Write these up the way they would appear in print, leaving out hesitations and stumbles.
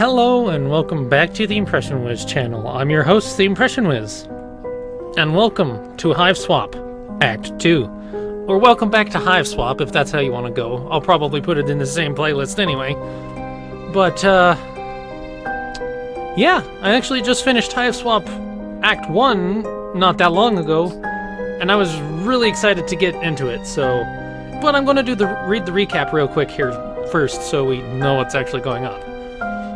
Hello and welcome back to the Impression Wiz channel. I'm your host, the Impression Wiz. And welcome to Hive Swap, Act 2. Or welcome back to Hive Swap, if that's how you want to go. I'll probably put it in the same playlist anyway. But, yeah, I actually just finished Hive Swap Act 1 not that long ago, and I was really excited to get into it, so... But I'm going to read the recap real quick here first, so we know what's actually going on.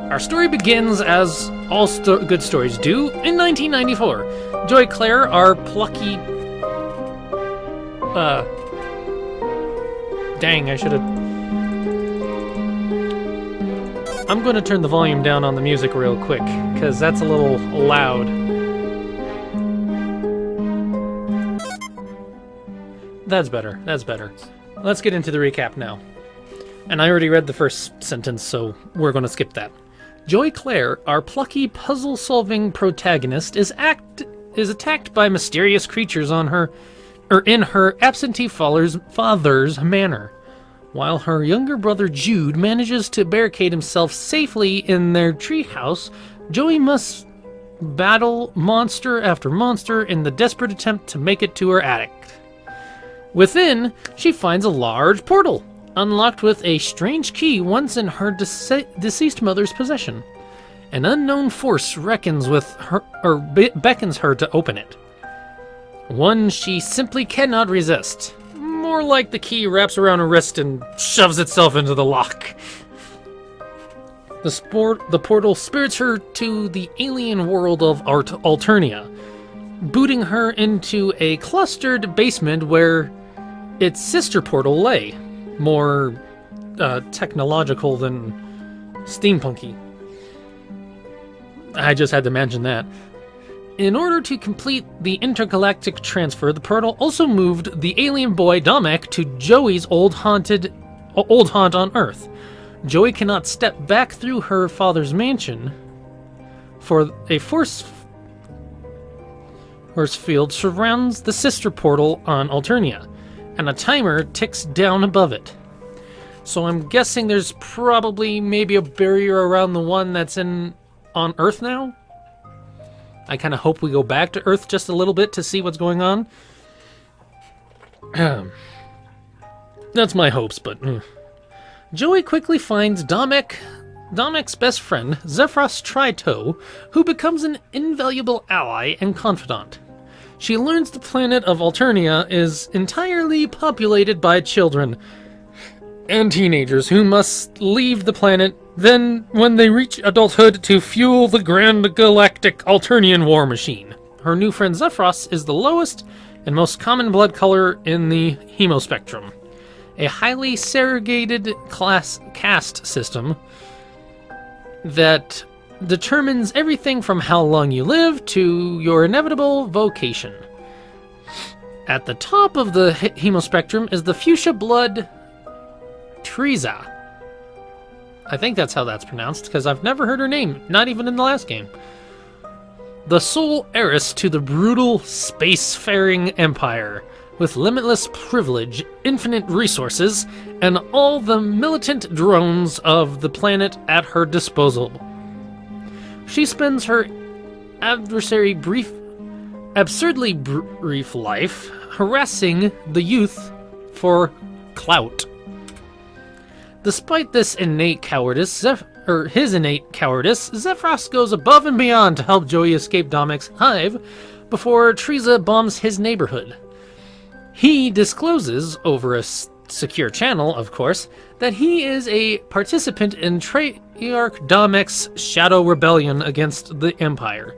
Our story begins, as all good stories do, in 1994. Joy Claire, our plucky... Dang, I should've... I'm gonna turn the volume down on the music real quick, because that's a little loud. That's better, that's better. Let's get into the recap now. And I already read the first sentence, so we're gonna skip that. Joy Claire, our plucky puzzle-solving protagonist, is attacked by mysterious creatures in her absentee father's manor. While her younger brother Jude manages to barricade himself safely in their treehouse, Joey must battle monster after monster in the desperate attempt to make it to her attic. Within, she finds a large portal, unlocked with a strange key once in her deceased mother's possession. An unknown force beckons her to open it. One she simply cannot resist. More like the key wraps around her wrist and shoves itself into the lock. The portal spirits her to the alien world of Alternia, booting her into a clustered basement where its sister portal lay. More technological than steampunky. I just had to mention that. In order to complete the intergalactic transfer, the portal also moved the alien boy Domek to Joey's old haunt on Earth. Joey cannot step back through her father's mansion, for a force field surrounds the sister portal on Alternia, and a timer ticks down above it. So I'm guessing there's probably maybe a barrier around the one that's on Earth now? I kind of hope we go back to Earth just a little bit to see what's going on. That's my hopes, but... Joey quickly finds Domek's best friend, Zephyros Trito, who becomes an invaluable ally and confidant. She learns the planet of Alternia is entirely populated by children and teenagers who must leave the planet then when they reach adulthood to fuel the grand galactic Alternian war machine. Her new friend Zephyros is the lowest and most common blood color in the hemospectrum, a highly segregated caste system that determines everything from how long you live to your inevitable vocation. At the top of the hemospectrum is the fuchsia blood Triza. I think that's how that's pronounced, because I've never heard her name, not even in the last game. The sole heiress to the brutal spacefaring empire, with limitless privilege, infinite resources, and all the militant drones of the planet at her disposal. She spends her absurdly brief life harassing the youth for clout. Despite this innate cowardice, Zephyros goes above and beyond to help Joey escape Domek's Hive before Triza bombs his neighborhood. He discloses, over a secure channel, of course, that he is a participant in Treyarch Domek's Shadow Rebellion against the Empire.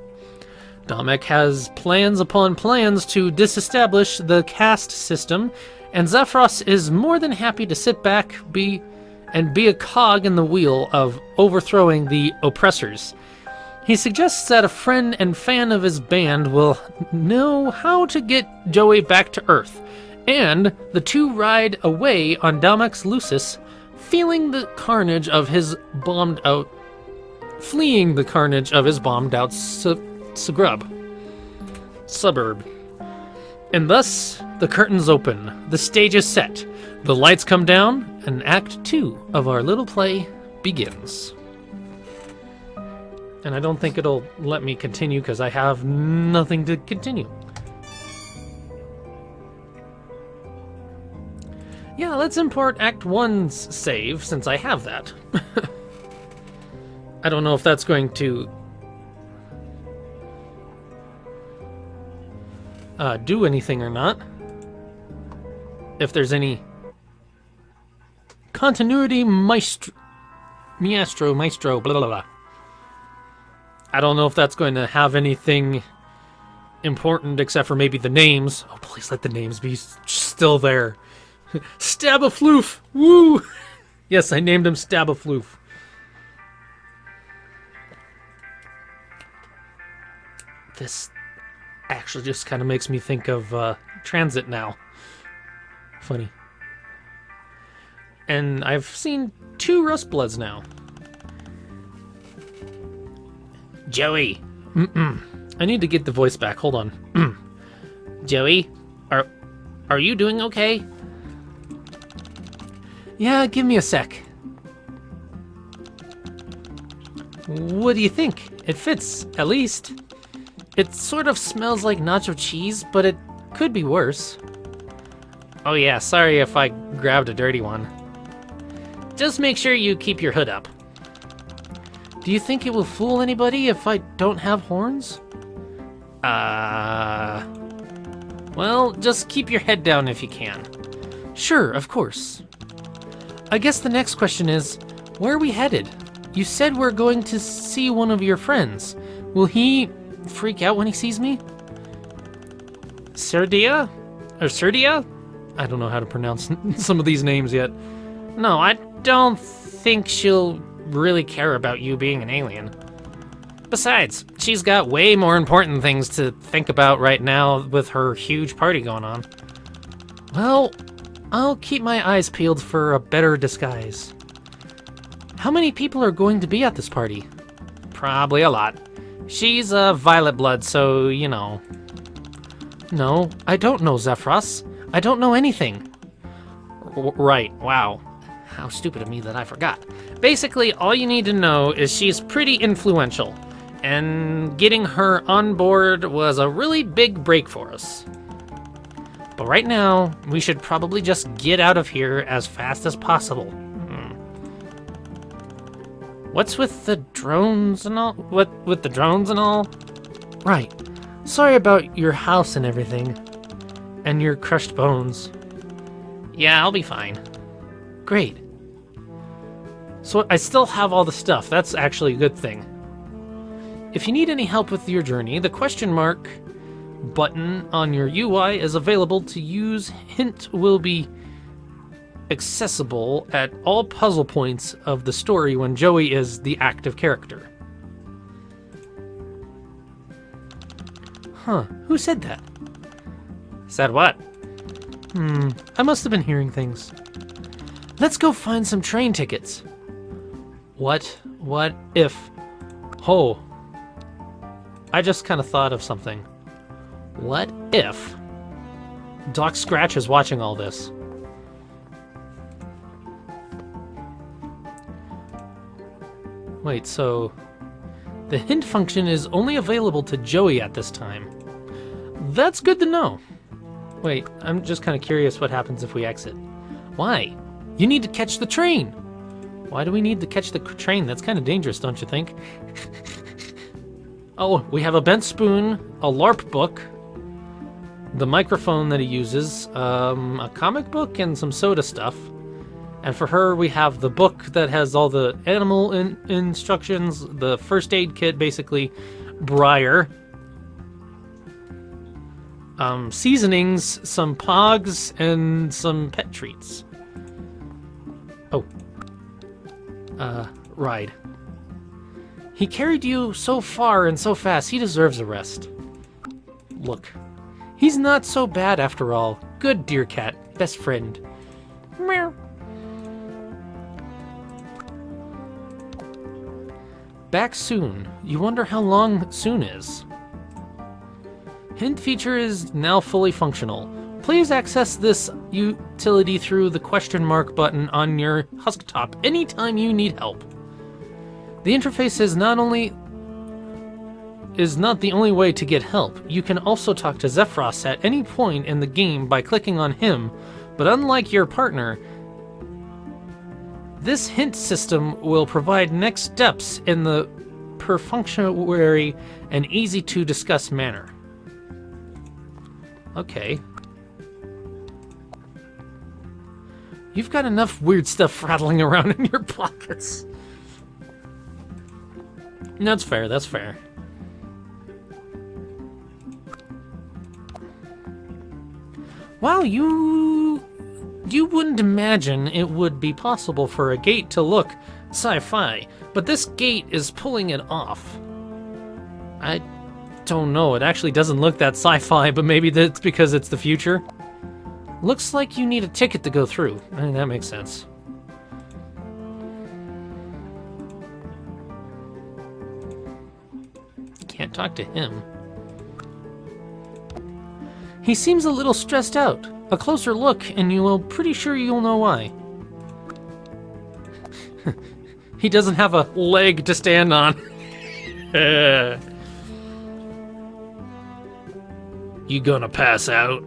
Domek has plans upon plans to disestablish the caste system, and Zephyros is more than happy to sit back be a cog in the wheel of overthrowing the oppressors. He suggests that a friend and fan of his band will know how to get Joey back to Earth, and the two ride away on Domek's Lucis, fleeing the carnage of his bombed out suburb. And thus, the curtains open, the stage is set, the lights come down, and Act 2 of our little play begins. And I don't think it'll let me continue because I have nothing to continue. Yeah, let's import Act 1's save since I have that. I don't know if that's going to do anything or not. If there's any continuity maestro, blah, blah, blah. I don't know if that's going to have anything important except for maybe the names. Oh, please let the names be still there. Stabafloof! Woo! Yes, I named him Stabafloof. This actually just kind of makes me think of Transit now. Funny. And I've seen 2 Rustbloods now. Joey! I need to get the voice back. Hold on. Joey, are you doing okay? Yeah, give me a sec. What do you think? It fits, at least. It sort of smells like nacho cheese, but it could be worse. Oh yeah, sorry if I grabbed a dirty one. Just make sure you keep your hood up. Do you think it will fool anybody if I don't have horns? Well, just keep your head down if you can. Sure, of course. I guess the next question is, where are we headed? You said we're going to see one of your friends. Will he freak out when he sees me? Serdia? Or Serdia? I don't know how to pronounce some of these names yet. No, I don't think she'll really care about you being an alien. Besides, she's got way more important things to think about right now with her huge party going on. Well, I'll keep my eyes peeled for a better disguise. How many people are going to be at this party? Probably a lot. She's a violet blood, so, you know. No, I don't know, Zephyros. I don't know anything. Right, wow. How stupid of me that I forgot. Basically, all you need to know is she's pretty influential, and getting her on board was a really big break for us. But right now, we should probably just get out of here as fast as possible. What's with the drones and all? What with the drones and all? Right. Sorry about your house and everything. And your crushed bones. Yeah, I'll be fine. Great. So I still have all the stuff. That's actually a good thing. If you need any help with your journey, the question mark button on your UI is available to use. Hint will be accessible at all puzzle points of the story when Joey is the active character. Huh, who said that? Said what? I must have been hearing things. Let's go find some train tickets. What if... Oh. I just kind of thought of something. What if Doc Scratch is watching all this? Wait, so the hint function is only available to Joey at this time. That's good to know. Wait, I'm just kind of curious what happens if we exit. Why? You need to catch the train. Why do we need to catch the train? That's kind of dangerous, don't you think? Oh, we have a bent spoon, a LARP book, the microphone that he uses, a comic book, and some soda stuff. And for her, we have the book that has all the animal instructions, the first aid kit, basically, Briar, seasonings, some pogs, and some pet treats. Oh. Ride. He carried you so far and so fast, he deserves a rest. Look. He's not so bad after all. Good, dear cat. Best friend. Meow. Back soon. You wonder how long soon is. Hint feature is now fully functional. Please access this utility through the question mark button on your Husktop anytime you need help. The interface is not only is not the only way to get help. You can also talk to Zephyros at any point in the game by clicking on him, but unlike your partner, this hint system will provide next steps in the perfunctory and easy to discuss manner. Okay. You've got enough weird stuff rattling around in your pockets. That's fair, that's fair. Wow, you wouldn't imagine it would be possible for a gate to look sci-fi, but this gate is pulling it off. I don't know, it actually doesn't look that sci-fi, but maybe that's because it's the future. Looks like you need a ticket to go through. I mean, that makes sense. Can't talk to him. He seems a little stressed out. A closer look and you will pretty sure you'll know why. He doesn't have a leg to stand on. You gonna pass out?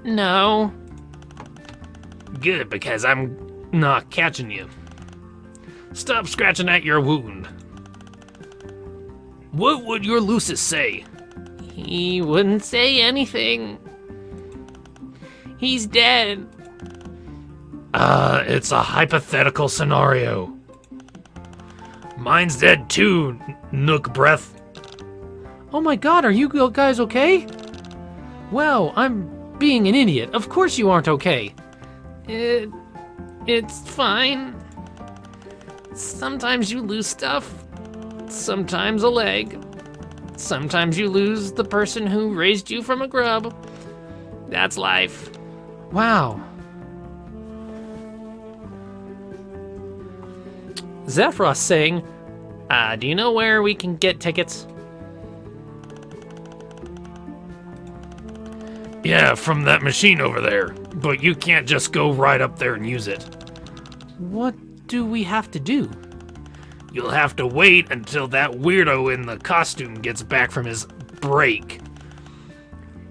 No. Good, because I'm not catching you. Stop scratching at your wound. What would your Lucis say? He wouldn't say anything. He's dead. It's a hypothetical scenario. Mine's dead too, Nook Breath. Oh my god, are you guys okay? Wow, I'm being an idiot. Of course you aren't okay. It's fine. Sometimes you lose stuff. Sometimes a leg. Sometimes you lose the person who raised you from a grub. That's life. Wow. Zephyros saying, do you know where we can get tickets? Yeah, from that machine over there. But you can't just go right up there and use it. What do we have to do? You'll have to wait until that weirdo in the costume gets back from his break.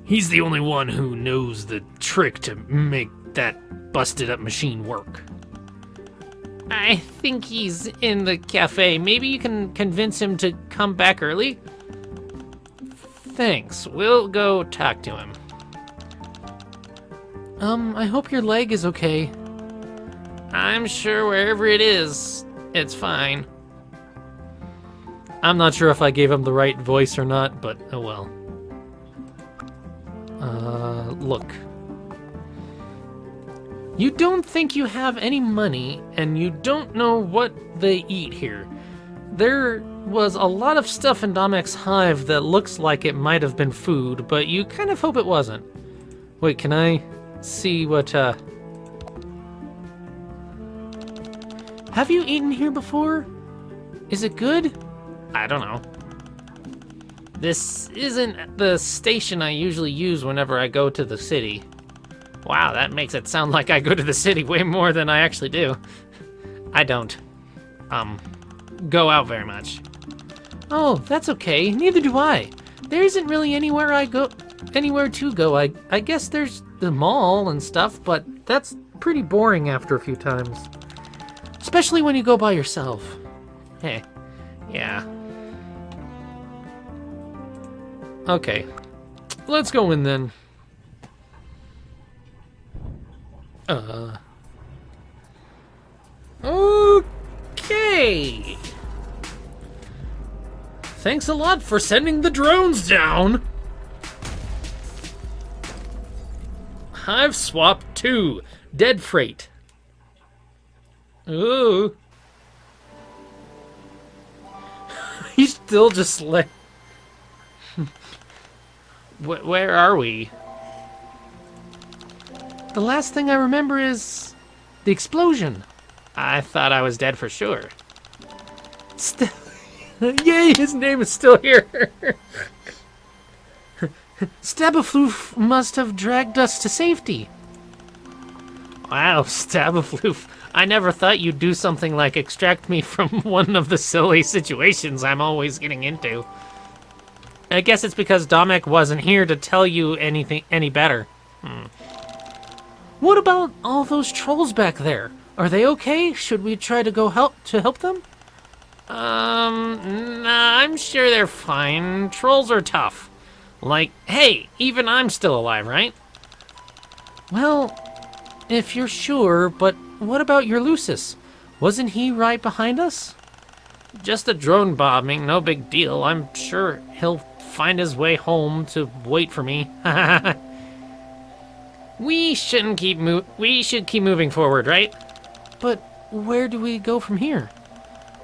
He's the only one who knows the trick to make that busted up machine work. I think he's in the cafe. Maybe you can convince him to come back early? Thanks. We'll go talk to him. I hope your leg is okay. I'm sure wherever it is, it's fine. I'm not sure if I gave him the right voice or not, but oh well. Look. You don't think you have any money, and you don't know what they eat here. There was a lot of stuff in Domek's hive that looks like it might have been food, but you kind of hope it wasn't. Wait, can I see what, Have you eaten here before? Is it good? I don't know. This isn't the station I usually use whenever I go to the city. Wow, that makes it sound like I go to the city way more than I actually do. I don't, go out very much. Oh, that's okay. Neither do I. There isn't really anywhere to go. I guess there's the mall and stuff, but that's pretty boring after a few times. Especially when you go by yourself. Hey, yeah. Okay, let's go in then. Okay. Thanks a lot for sending the drones down. Hive Swap 2, Dead Freight. Ooh. He's still just like... Where are we? The last thing I remember is the explosion. I thought I was dead for sure. Yay, his name is still here. Stabafloof must have dragged us to safety. Wow, Stabafloof. I never thought you'd do something like extract me from one of the silly situations I'm always getting into. I guess it's because Domek wasn't here to tell you anything any better. What about all those trolls back there? Are they okay? Should we try to go help them? Nah, I'm sure they're fine. Trolls are tough. Like, hey, even I'm still alive, right? Well, if you're sure, but what about your Lucis? Wasn't he right behind us? Just a drone bombing, no big deal. I'm sure he'll find his way home to wait for me. We should keep moving forward, right? But where do we go from here?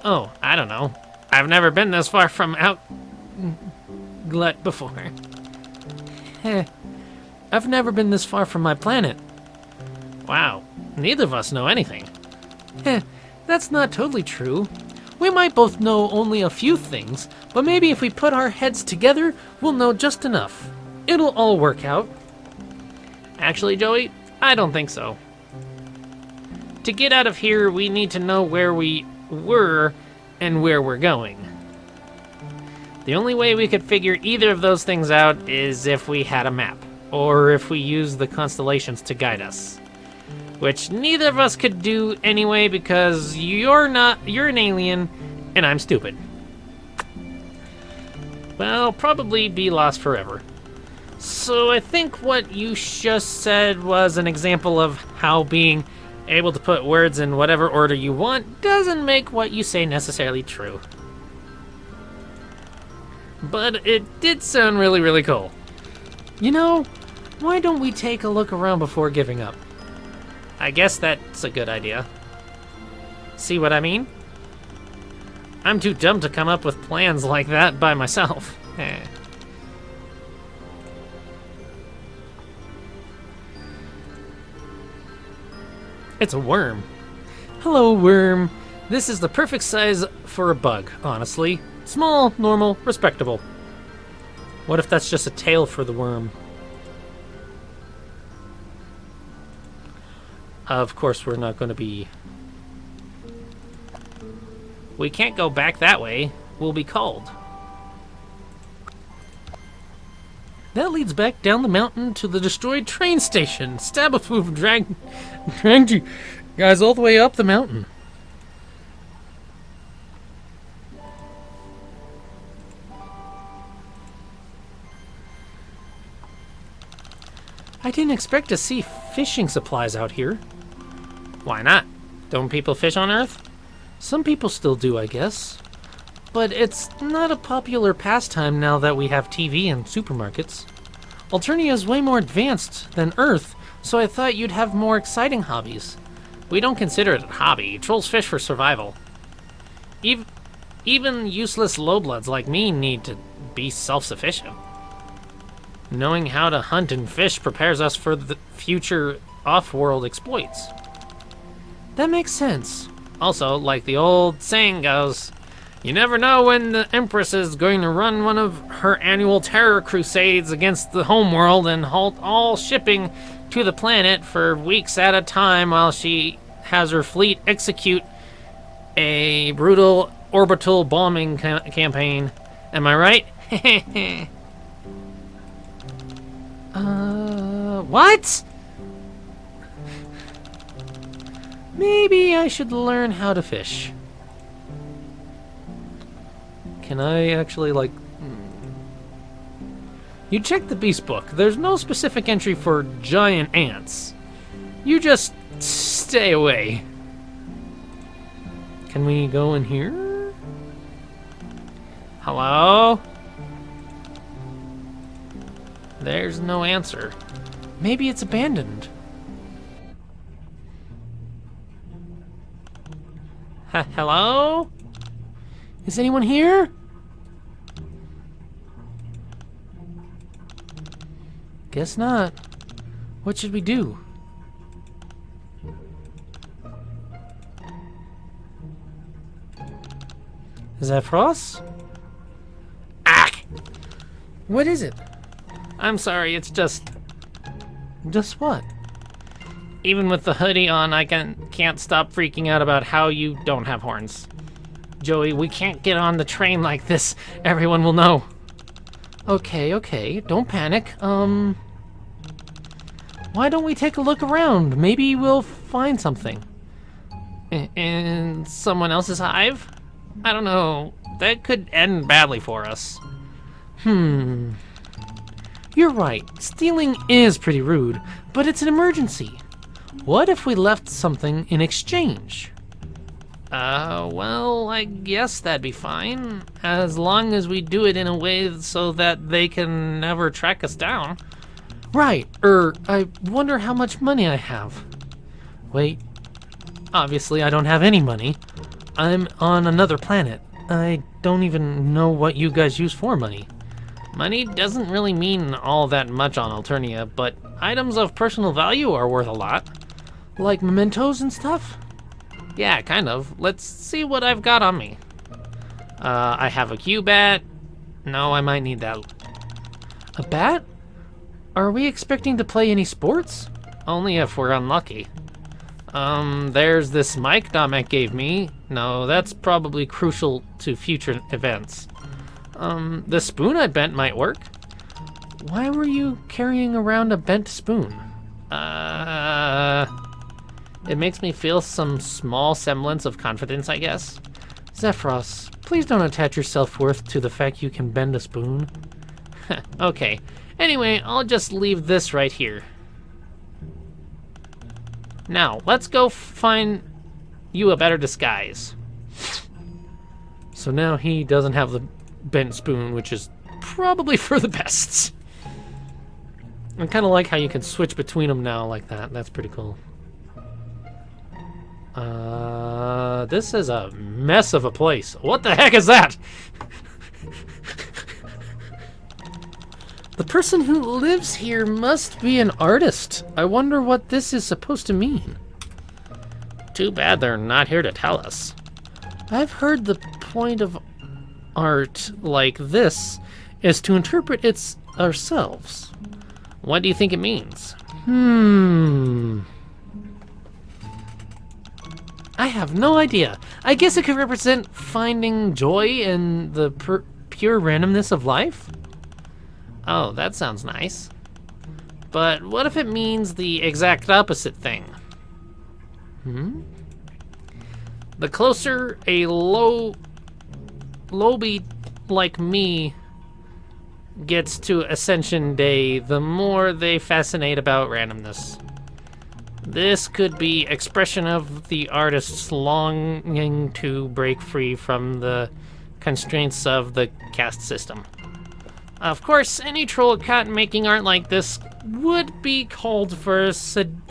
Oh, I don't know. I've never been this far from Outlet before. I've never been this far from my planet. Wow, neither of us know anything. That's not totally true. We might both know only a few things, but maybe if we put our heads together, we'll know just enough. It'll all work out. Actually, Joey, I don't think so. To get out of here, we need to know where we were and where we're going. The only way we could figure either of those things out is if we had a map, or if we used the constellations to guide us. Which neither of us could do anyway because you're an alien and I'm stupid. Well, probably be lost forever. So I think what you just said was an example of how being able to put words in whatever order you want doesn't make what you say necessarily true. But it did sound really, really cool. You know, why don't we take a look around before giving up? I guess that's a good idea. See what I mean? I'm too dumb to come up with plans like that by myself. It's a worm. Hello, worm. This is the perfect size for a bug, honestly. Small, normal, respectable. What if that's just a tail for the worm? Of course, we're not going to be... We can't go back that way. We'll be called. That leads back down the mountain to the destroyed train station. Stabafoof dragged you guys all the way up the mountain. I didn't expect to see fishing supplies out here. Why not? Don't people fish on Earth? Some people still do, I guess. But it's not a popular pastime now that we have TV and supermarkets. Alternia is way more advanced than Earth, so I thought you'd have more exciting hobbies. We don't consider it a hobby. Trolls fish for survival. Even useless lowbloods like me need to be self-sufficient. Knowing how to hunt and fish prepares us for the future off-world exploits. That makes sense. Also, like the old saying goes, you never know when the Empress is going to run one of her annual terror crusades against the homeworld and halt all shipping to the planet for weeks at a time while she has her fleet execute a brutal orbital bombing campaign. Am I right? What? Maybe I should learn how to fish. Can I actually, like... You check the beast book. There's no specific entry for giant ants. You just stay away. Can we go in here? Hello? There's no answer. Maybe it's abandoned. Hello? Is anyone here? Guess not. What should we do? Is that Frost? Ack! What is it? I'm sorry, it's just... Just what? Even with the hoodie on, I can't stop freaking out about how you don't have horns. Joey, we can't get on the train like this. Everyone will know. Okay, don't panic. Why don't we take a look around? Maybe we'll find something. In someone else's hive? I don't know. That could end badly for us. You're right. Stealing is pretty rude, but it's an emergency. What if we left something in exchange? Well, I guess that'd be fine. As long as we do it in a way so that they can never track us down. Right, I wonder how much money I have. Wait, obviously I don't have any money. I'm on another planet. I don't even know what you guys use for money. Money doesn't really mean all that much on Alternia, but items of personal value are worth a lot. Like mementos and stuff? Yeah, kind of. Let's see what I've got on me. I have a Q-bat. No, I might need that. A bat? Are we expecting to play any sports? Only if we're unlucky. There's this mic Namek gave me. No, that's probably crucial to future events. The spoon I bent might work. Why were you carrying around a bent spoon? It makes me feel some small semblance of confidence, I guess. Zephyros, please don't attach your self-worth to the fact you can bend a spoon. Okay. Anyway, I'll just leave this right here. Now, let's go find you a better disguise. So now he doesn't have the bent spoon, which is probably for the best. I kind of like how you can switch between them now like that. That's pretty cool. This is a mess of a place. What the heck is that? The person who lives here must be an artist. I wonder what this is supposed to mean. Too bad they're not here to tell us. I've heard the point of art like this is to interpret it ourselves. What do you think it means? I have no idea. I guess it could represent finding joy in the pure randomness of life? Oh, that sounds nice. But what if it means the exact opposite thing? The closer a lowbie like me gets to Ascension Day, the more they fascinate about randomness. This could be expression of the artist's longing to break free from the constraints of the caste system. Of course, any troll cat making art like this would be called for sedation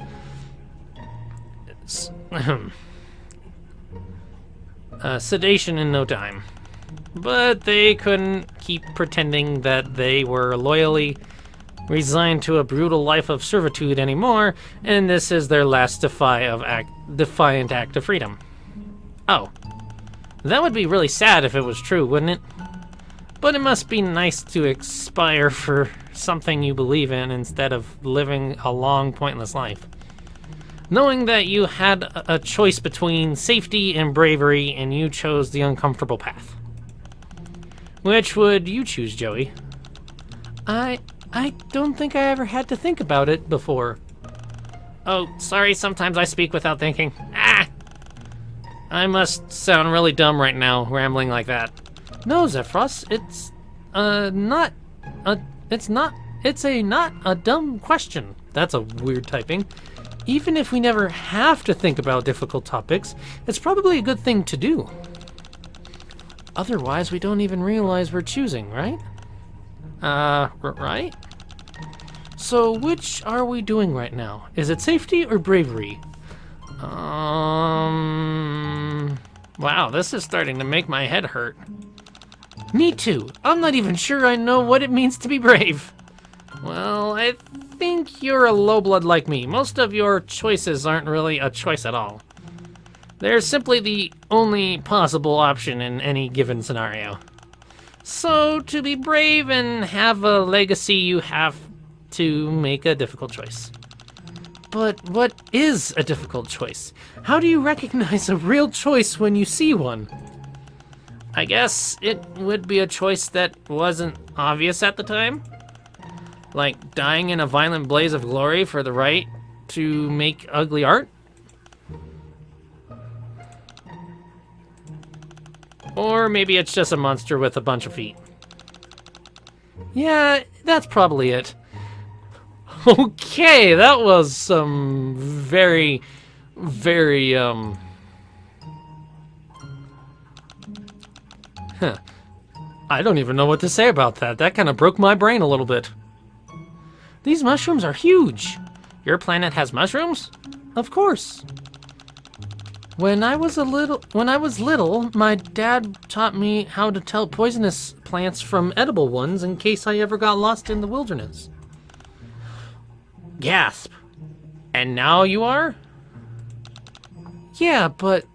in no time. But they couldn't keep pretending that they were loyally resigned to a brutal life of servitude anymore, and this is their last defiant act of freedom. Oh. That would be really sad if it was true, wouldn't it? But it must be nice to aspire for something you believe in instead of living a long, pointless life. Knowing that you had a choice between safety and bravery, and you chose the uncomfortable path. Which would you choose, Joey? I don't think I ever had to think about it before. Oh, sorry, sometimes I speak without thinking. I must sound really dumb right now, rambling like that. No, Zephyros, it's not a dumb question. That's a weird typing. Even if we never have to think about difficult topics, it's probably a good thing to do. Otherwise, we don't even realize we're choosing, right? Right? So, which are we doing right now? Is it safety or bravery? Wow, this is starting to make my head hurt. Me too. I'm not even sure I know what it means to be brave. Well, I think you're a low blood like me. Most of your choices aren't really a choice at all. They're simply the only possible option in any given scenario. So, to be brave and have a legacy, you have to make a difficult choice. But what is a difficult choice? How do you recognize a real choice when you see one? I guess it would be a choice that wasn't obvious at the time. Like dying in a violent blaze of glory for the right to make ugly art? Or maybe it's just a monster with a bunch of feet. Yeah, that's probably it. Okay, that was some very, very, I don't even know what to say about that. That kind of broke my brain a little bit. These mushrooms are huge. Your planet has mushrooms? Of course. When I was little, my dad taught me how to tell poisonous plants from edible ones in case I ever got lost in the wilderness. Gasp. And now you are? Yeah, but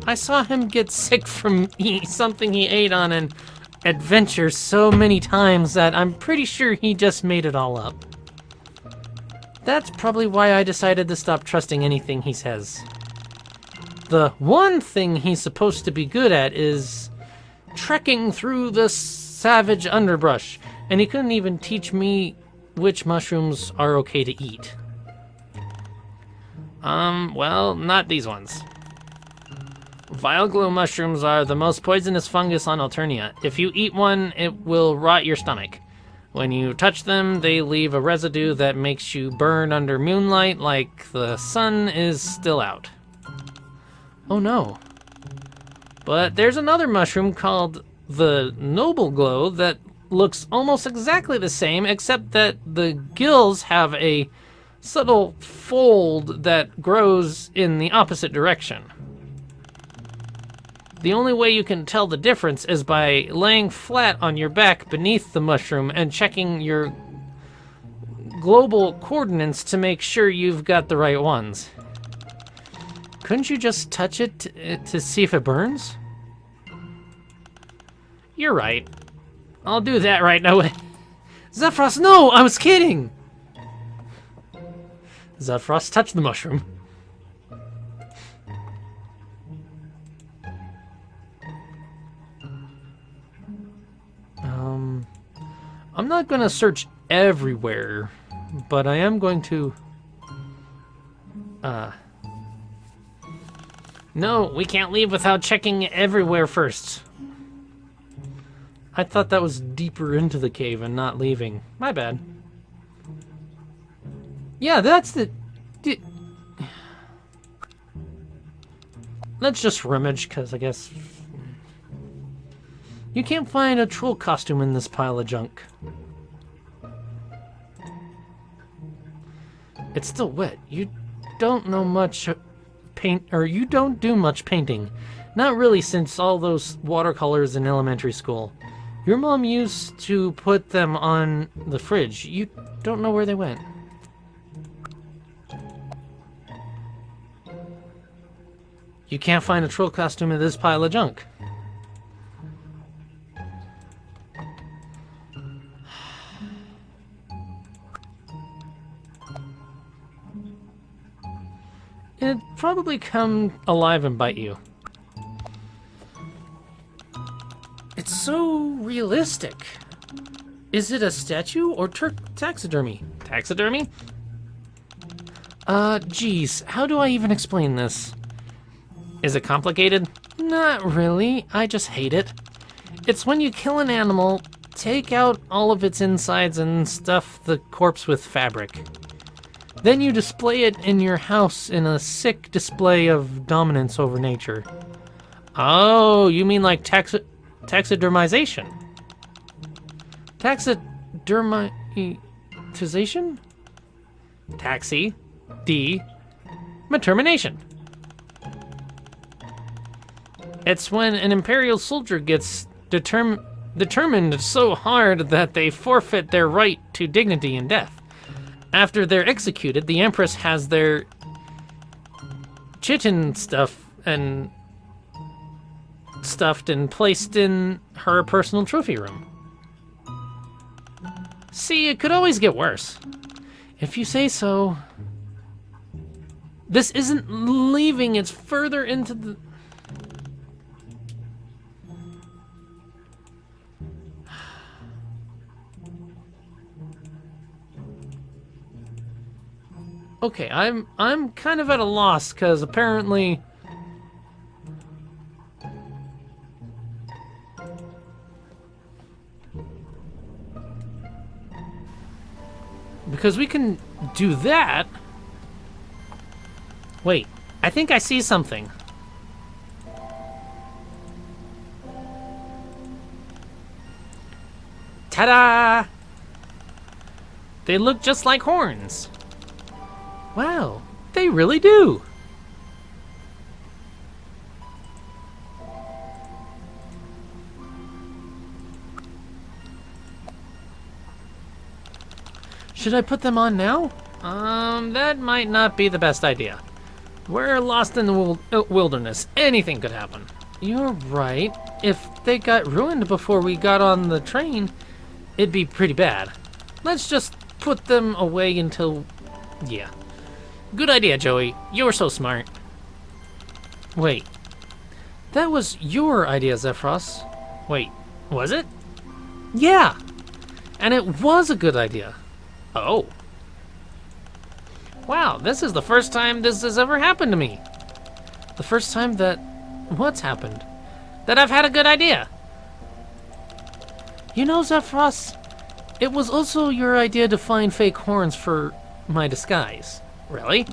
I saw him get sick from something he ate on an adventure so many times that I'm pretty sure he just made it all up. That's probably why I decided to stop trusting anything he says. The one thing he's supposed to be good at is trekking through the savage underbrush, and he couldn't even teach me which mushrooms are okay to eat. Well, not these ones. Vile glow mushrooms are the most poisonous fungus on Alternia. If you eat one, it will rot your stomach. When you touch them, they leave a residue that makes you burn under moonlight like the sun is still out. Oh no. But there's another mushroom called the Noble Glow that looks almost exactly the same, except that the gills have a subtle fold that grows in the opposite direction. The only way you can tell the difference is by laying flat on your back beneath the mushroom and checking your global coordinates to make sure you've got the right ones. Couldn't you just touch it to see if it burns? You're right. I'll do that right now. Zephyros, no! I was kidding! Zephyros, touch the mushroom. I'm not gonna search everywhere, but I am going to... No, we can't leave without checking everywhere first. I thought that was deeper into the cave and not leaving. My bad. Yeah, that's the... Let's just rummage, because I guess... You can't find a troll costume in this pile of junk. It's still wet. You don't know much you don't do much painting. Not really, since all those watercolors in elementary school. Your mom used to put them on the fridge. You don't know where they went. You can't find a troll costume in this pile of junk. It'd probably come alive and bite you. It's so realistic. Is it a statue or taxidermy? Taxidermy? Geez, how do I even explain this? Is it complicated? Not really, I just hate it. It's when you kill an animal, take out all of its insides and stuff the corpse with fabric. Then you display it in your house in a sick display of dominance over nature. Oh, you mean like taxidermization? Taxidermization? Taxi. D. Determination. It's when an Imperial soldier gets determined so hard that they forfeit their right to dignity in death. After they're executed, the Empress has their chitin stuffed and placed in her personal trophy room. See, it could always get worse. If you say so. This isn't leaving, it's further into the... Okay, I'm kind of at a loss, because apparently... Because we can do that... Wait, I think I see something. Ta-da! They look just like horns. Wow, they really do. Should I put them on now? That might not be the best idea. We're lost in the wilderness. Anything could happen. You're right. If they got ruined before we got on the train, it'd be pretty bad. Let's just put them away until... Yeah. Good idea, Joey. You're so smart. Wait. That was your idea, Zephyros. Wait, was it? Yeah. And it was a good idea. Oh. Wow, this is the first time this has ever happened to me. The first time that... What's happened? That I've had a good idea. You know, Zephyros, it was also your idea to find fake horns for my disguise. Really?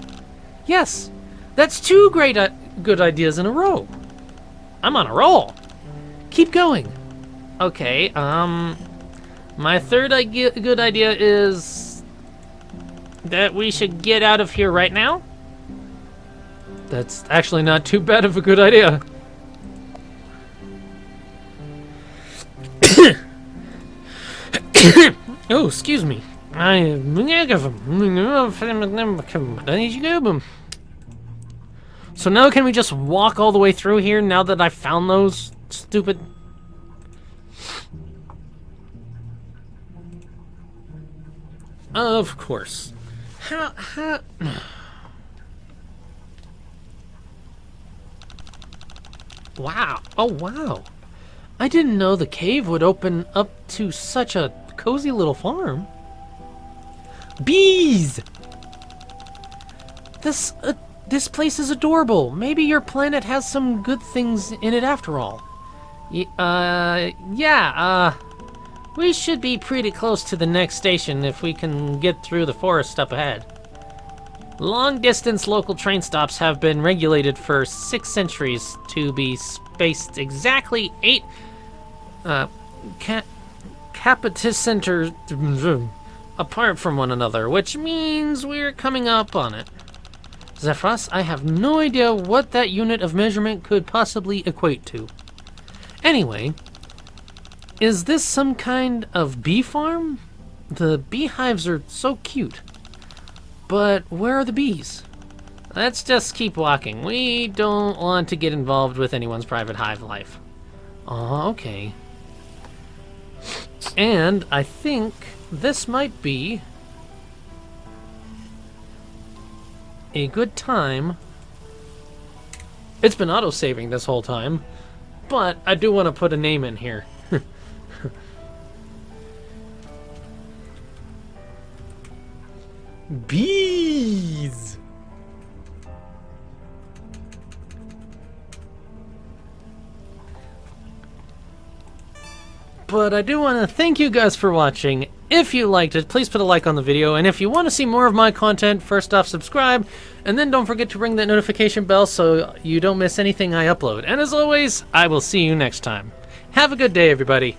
Yes. That's two good ideas in a row. I'm on a roll. Keep going. Okay, my third good idea is... that we should get out of here right now? That's actually not too bad of a good idea. Oh, excuse me. So now can we just walk all the way through here now that I found those stupid... Of course. How... Wow. Oh, wow. I didn't know the cave would open up to such a cozy little farm. Bees! This place is adorable. Maybe your planet has some good things in it after all. We should be pretty close to the next station if we can get through the forest up ahead. Long-distance local train stops have been regulated for 6 centuries to be spaced exactly 8 capitacenters apart from one another, which means we're coming up on it. Zephyros, I have no idea what that unit of measurement could possibly equate to. Anyway, is this some kind of bee farm? The beehives are so cute. But where are the bees? Let's just keep walking. We don't want to get involved with anyone's private hive life. Oh, okay. And I think this might be a good time. It's been auto-saving this whole time, but I do want to put a name in here. Bees! But I do want to thank you guys for watching. If you liked it, please put a like on the video, and if you want to see more of my content, first off, subscribe, and then don't forget to ring that notification bell so you don't miss anything I upload. And as always, I will see you next time. Have a good day, everybody.